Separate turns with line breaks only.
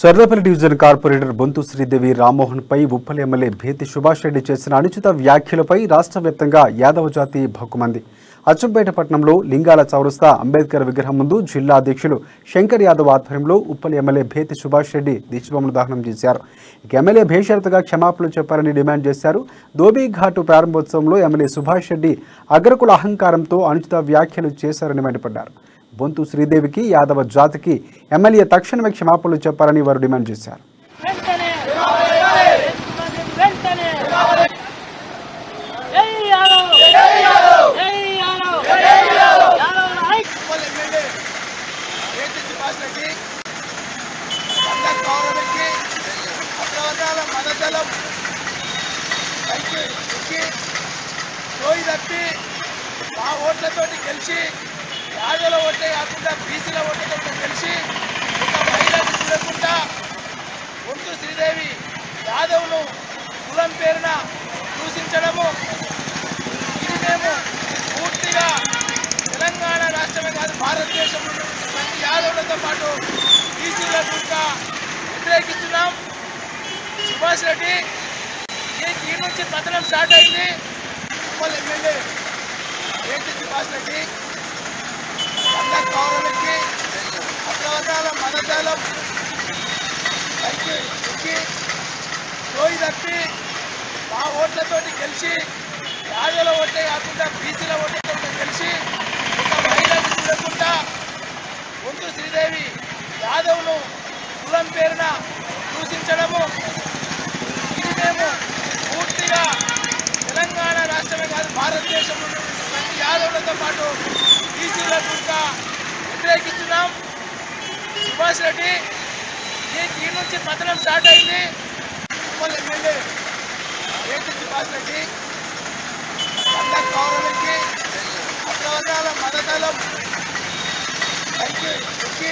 Cherlapalli division corporator Bonthu Sridevi Rammohan పై Uppal MLA Bethi Subhash Reddy చేసిన అనుచిత వ్యాఖ్యలపై రాష్ట్ర వ్యాప్తంగా యాదవ జాతి భక్కుమంది. అచ్చంపేట పట్టణంలో లింగాల చౌరస్తా అంబేద్కర్ విగ్రహం ముందు జిల్లా అధ్యక్షులు శంకర్ యాదవ్ ఆధ్వర్యంలో ఉప్పల్ ఎమ్మెల్యే భేతి సుభాష్ రెడ్డి దిష్టిబొమ్మను దహనం చేశారు. ఇక ఎమ్మెల్యే బేషరతుగా క్షమాపణలు చెప్పాలని డిమాండ్ చేశారు. ధోబీ ఘాటు ప్రారంభోత్సవంలో ఎమ్మెల్యే సుభాష్ రెడ్డి అగ్రకుల అహంకారంతో అనుచిత వ్యాఖ్యలు చేశారని మండిపడ్డారు. బొంతు శ్రీదేవికి యాదవ జాతికి ఎమ్మెల్యే తక్షణమే క్షమాపణలు చెప్పాలని వారు డిమాండ్ చేశారు.
ఓట్లతోటి గెలిచి యాదవుల ఓట్లే కాకుండా బీసీల ఓట్లతో గెలిచి ఒక మహిళను చూడకుండా బొంతు శ్రీదేవి యాదవ్ను కులం పేరున దూషించడము, ఇది మేము పూర్తిగా తెలంగాణ రాష్ట్రమే కాదు భారతదేశంలో ప్రతి యాదవులతో పాటు బీసీలను కూడా వ్యతిరేకిస్తున్నాం. సుభాష్ రెడ్డి ఈ నుంచి పతనం స్టార్ట్ అయింది. ఉప్పల్ ఎమ్మెల్యే భేతి సుభాష్ రెడ్డి పౌరులకి అగ్రవర్ణాల మదజాలం పైకి ఎక్కి సోయి తప్పి మా ఓట్లతోటి గెలిచి యాదవుల ఓట్లే కాకుండా బీసీల ఓట్లతో గెలిచి ఒక మహిళను చూడకుండా బొంతు శ్రీదేవి యాదవ్ను కులం పేరున దూషించడము, ఇది మేము పూర్తిగా తెలంగాణ రాష్ట్రమే కాదు భారతదేశంలో ప్రతి యాదవులతో పాటు బీసీలను కూడా వ్యతిరేకిస్తున్నాం. సుభాష్ రెడ్డి ఈ నుంచి పతనం స్టార్ట్ అయింది. ఉప్పల్ ఎమ్మెల్యే భేతి సుభాష్ రెడ్డి పౌరులకి అగ్రవర్ణాల మదజాలం పైకి ఎక్కి